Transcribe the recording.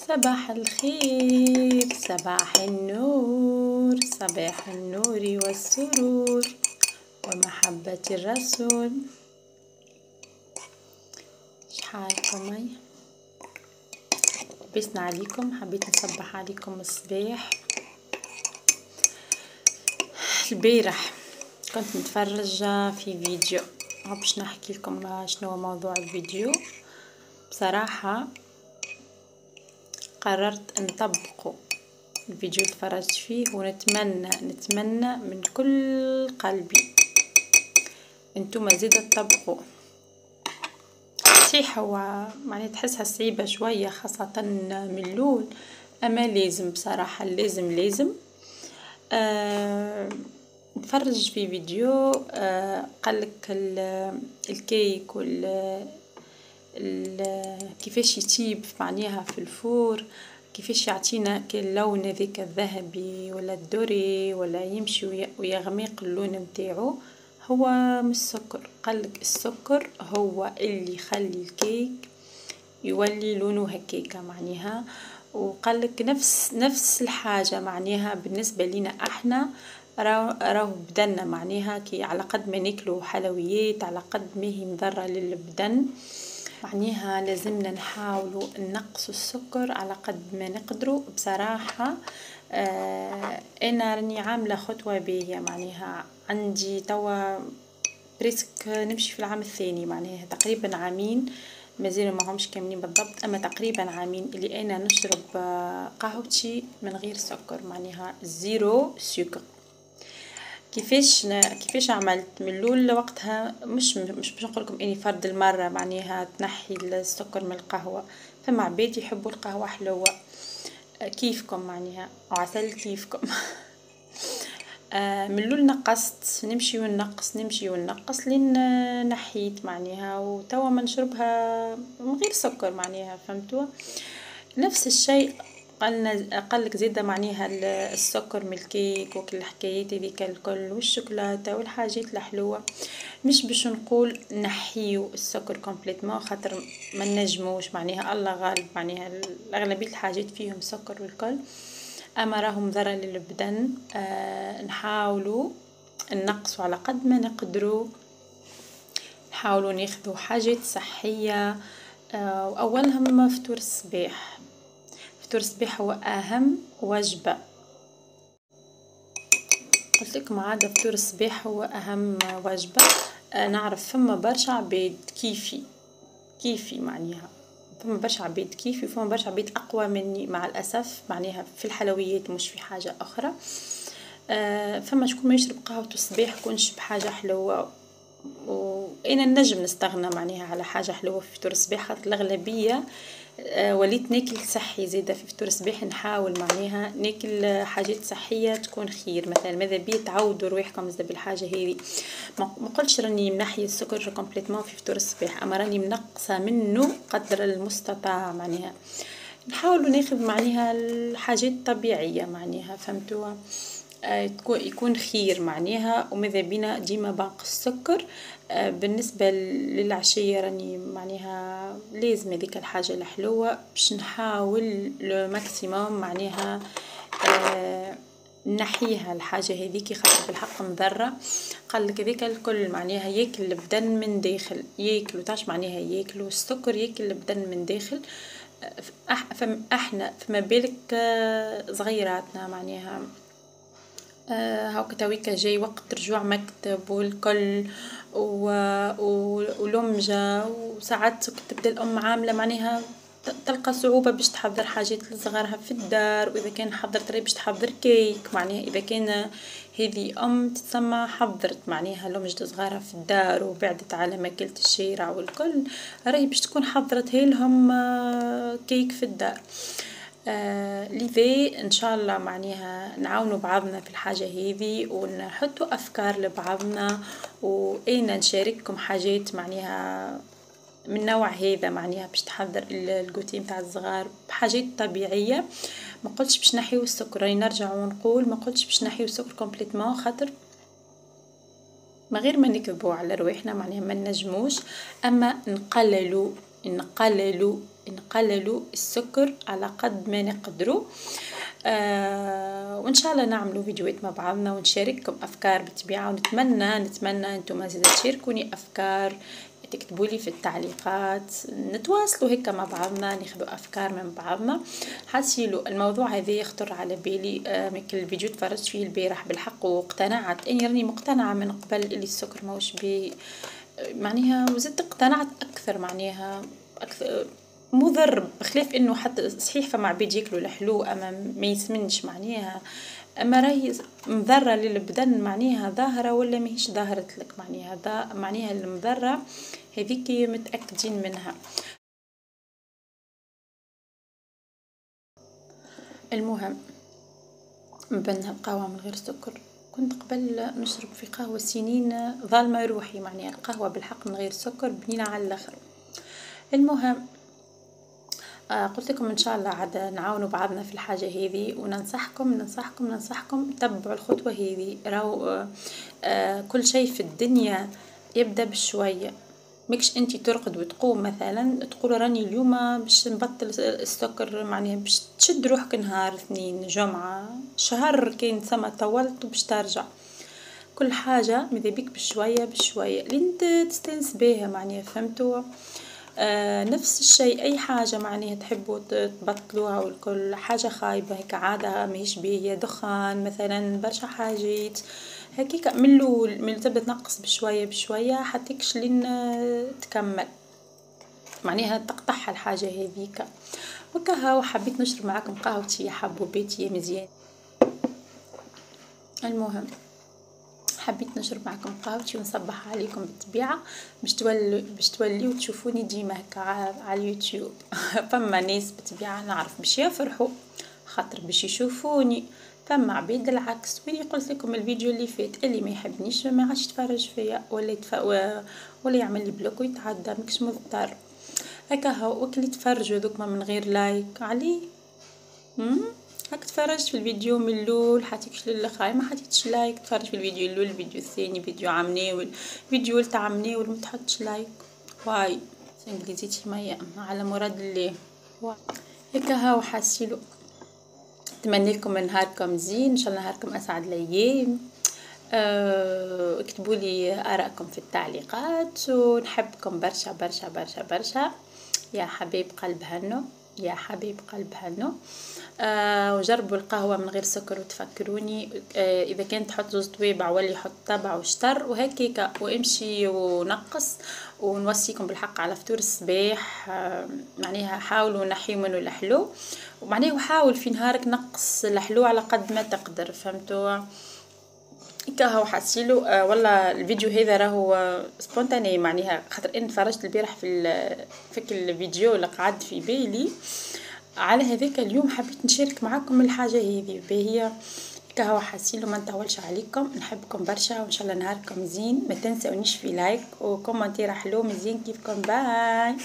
صباح الخير، صباح النور، صباح النور والسرور ومحبة الرسول. شحالكم؟ لبسنا عليكم، حبيت نصبح عليكم الصباح. البارح كنت نتفرج في فيديو، باش نحكي لكم شنو هو موضوع الفيديو. بصراحة قررت نطبقه الفيديو اللي تفرجت فيه، ونتمنى من كل قلبي انتم زيدا تطبقوا. صحيح هو معني تحسها صعيبة شوية خاصة من الأول، اما لازم بصراحة لازم نتفرج في فيديو قالك الكيك كيفاش يطيب معناها في الفور، كيفاش يعطينا اللون ذاك الذهبي ولا الدوري ولا يمشي ويغمق اللون متاعو. هو مش السكر، قالك السكر هو اللي يخلي الكيك يولي لونه هكاكا معناها. وقالك نفس الحاجة معناها بالنسبة لنا احنا، راهو بدنا معناها كي على قد ما ناكلو حلويات على قد ما هي مضرة للبدن، معناها لازمنا نحاولوا نقصوا السكر على قد ما نقدروا. بصراحة انا راني عاملة خطوة باهية، معناها عندي توا بريسك نمشي في العام الثاني، معناها تقريبا عامين، مازال ما همش كاملين بالضبط، اما تقريبا عامين اللي انا نشرب قهوتي من غير سكر، معناها زيرو سكر. كيفاش عملت من الاول وقتها؟ مش باش نقول لكم اني فرد المره معناها تنحي السكر من القهوه، فما عباد يحبوا القهوه حلوه كيفكم معناها، وعسل كيفكم. من الاول نقصت، نمشي ونقص لين نحيت معناها، وتوا ما نشربها من غير سكر معناها، فهمتوا؟ نفس الشيء قالك زيادة معناها السكر من الكيك وكل الحكايات هذيك الكل والشوكولاته والحاجات الحلوه، مش باش نقول نحيو السكر كومبليتمون، خاطر ما نجموش معناها، الله غالب معناها اغلبيه الحاجات فيهم سكر والكل، اما راهم ضرر للبدن. نحاولوا نقصوا على قد ما نقدروا، نحاولوا ناخذوا حاجات صحيه، واولهم فطور الصباح. فطور الصباح هو اهم وجبه، قلت لكم عاده فطور الصباح هو اهم وجبه. نعرف فما برشا عباد كيفي معناها، فما برشا عباد كيفي وفما برشا عباد اقوى مني مع الاسف معناها في الحلويات مش في حاجه اخرى. فما شكون ما يشرب قهوه الصباح كونش بحاجه حلوه، وانا نجم نستغنى معناها على حاجه حلوه في فطور الصباح، خاطر الاغلبيه وليت ناكل صحي زيادة في فطور الصباح، نحاول معناها ناكل حاجات صحية تكون خير، مثلا ماذا بيا تعودوا رواحكم زاد بالحاجة هذه. ما قلتش راني منحي السكر كومبليتمون في فطور الصباح، اما راني منقصة منه قدر المستطاع، معناها نحاولوا ناخذ معناها الحاجات الطبيعية معناها، فهمتوا؟ يكون خير معناها، وماذا بينا ديما باقي السكر. بالنسبة للعشية راني معناها لازم هذيك الحاجة الحلوة، باش نحاول لو ماكسيموم معناها نحيها الحاجة هذيك، خاطر بالحق مضرة. قال لك هذيك الكل معناها ياكل البدن من داخل، ياكلوا تاش معناها ياكلوا السكر، ياكل البدن من داخل. احنا فما بالك صغيراتنا معناها هاك تويكا جاي وقت رجوع مكتب والكل ولمجة، وساعات تبدا الام عامله معناها تلقى صعوبه باش تحضر حاجات لصغارها في الدار، واذا كان حضرت باش تحضر كيك معناها، اذا كان هذه تسمى حضرت معناها لمجة صغارها في الدار وبعدت على ماكلة الشارع والكل، راهي باش تكون حضرت لهم كيك في الدار. لذا ان شاء الله معناها نعاونوا بعضنا في الحاجه هذه، ونحطوا افكار لبعضنا، وانا نشارككم حاجات معناها من نوع هذا معناها باش تحضر الجوتي نتاع الصغار بحاجات طبيعيه. ما قلتش باش نحيو السكر، راني نرجع ونقول ما قلتش باش نحيو السكر كومبليتمون، خاطر ما غير ما نكذبوا على رواحنا معناها ما نجموش، اما نقللوا نقللوا السكر على قد ما نقدروا. وان شاء الله نعملوا فيديوهات مع بعضنا ونشارككم افكار بالطبيعه، ونتمنى انتم زيدا تشاركوني افكار، تكتبوا لي في التعليقات، نتواصلوا هيك مع بعضنا، ناخذوا افكار من بعضنا. حاسيلو الموضوع هذا يخطر على بالي من كل فيديو تفرجت فيه البارح بالحق، واقتنعت اني راني مقتنعه من قبل اللي السكر ماهوش بي معناها، وزدت اقتنعت اكثر معناها اكثر مضر، بخلاف انه حتى صحيح فما عباد ياكلوا الحلو اما ما يسمنش معناها، اما راهي مضره للبدن معناها ظاهره ولا ماهيش ظاهرت لك معناها معناها المضره هذيك متاكدين منها. المهم نبنها القهوه من غير سكر. كنت قبل نشرب في قهوه سنين ظالمه روحي معناها القهوه بالحق من غير سكر بنينه على الاخر. المهم قلت لكم ان شاء الله عاد نعاونوا بعضنا في الحاجه هذه، وننصحكم تبعوا الخطوه هذه. راهو كل شيء في الدنيا يبدا بشويه، ماكش انت ترقد وتقوم مثلا تقول راني اليوم باش نبطل السكر معناها باش تشد روحك نهار اثنين جمعه شهر كاين سما طولت باش ترجع. كل حاجه ماذا بيك بشويه لين تستانس بيها معناها، فهمتوا؟ نفس الشيء اي حاجه معناها تحبوا تبطلوها والكل حاجه خايبه هيك عاده ماهيش بيه، دخان مثلا برشا حاجات هكيك من تبدا تنقص بشويه حتىكش لين تكمل معناها تقطعها الحاجه هذيك. وكهو حبيت نشرب معاكم قهوتي يا حبوباتي يا مزيان. المهم حبيت نشرب معكم قهوتي ونصبح عليكم بالطبيعه باش توليو تشوفوني ديما هكا على اليوتيوب. فما ناس بالطبيعه نعرف باش يفرحوا خاطر باش يشوفوني، فما عبيد العكس. وين قلت لكم الفيديو اللي فات اللي ما يحبنيش ما عادش يتفرج فيا ولا يعمل لي بلوك ويتعدى، ماكش مضطر هكا. هو وكل يتفرجوا دوكما من غير لايك علي هاك تفرجت في الفيديو من الاول حتيكش للاخر، ما حطيتش لايك، تفرج في الفيديو الاول الفيديو الثاني فيديو عمناول الفيديو تاع عمناول ما تحطش لايك. واي انجليزيتي ما على مراد الله. هكا هاو حاسيلو. اتمنى لكم نهاركم زين ان شاء الله، نهاركم اسعد الايام. اكتبوا لي ارائكم في التعليقات، ونحبكم برشا برشا برشا برشا يا حبيب قلب هنو يا حبيب قلب هنو. وجربوا القهوة من غير سكر وتفكروني. إذا كانت تحط زوز توابع ولي حط تبع وشطر وهكيكا وامشي ونقص. ونوصيكم بالحق على فطور الصباح معناها حاولوا نحيوا منه الحلو، ومعناه وحاول في نهارك نقص الحلو على قد ما تقدر، فهمتوا؟ هو حاسيلو والله الفيديو هذا راهو سبونتاني معناها خاطر ان تفرجت البارح في الفيديو اللي قعد في بالي على هذاك اليوم حبيت نشارك معاكم الحاجه هذه باهيه. هو حاسيلو ما نطولش عليكم، نحبكم برشا وان شاء الله نهاركم زين. ما تنسونيش في لايك وكومنتير حلو مزيان كيفكم. باي.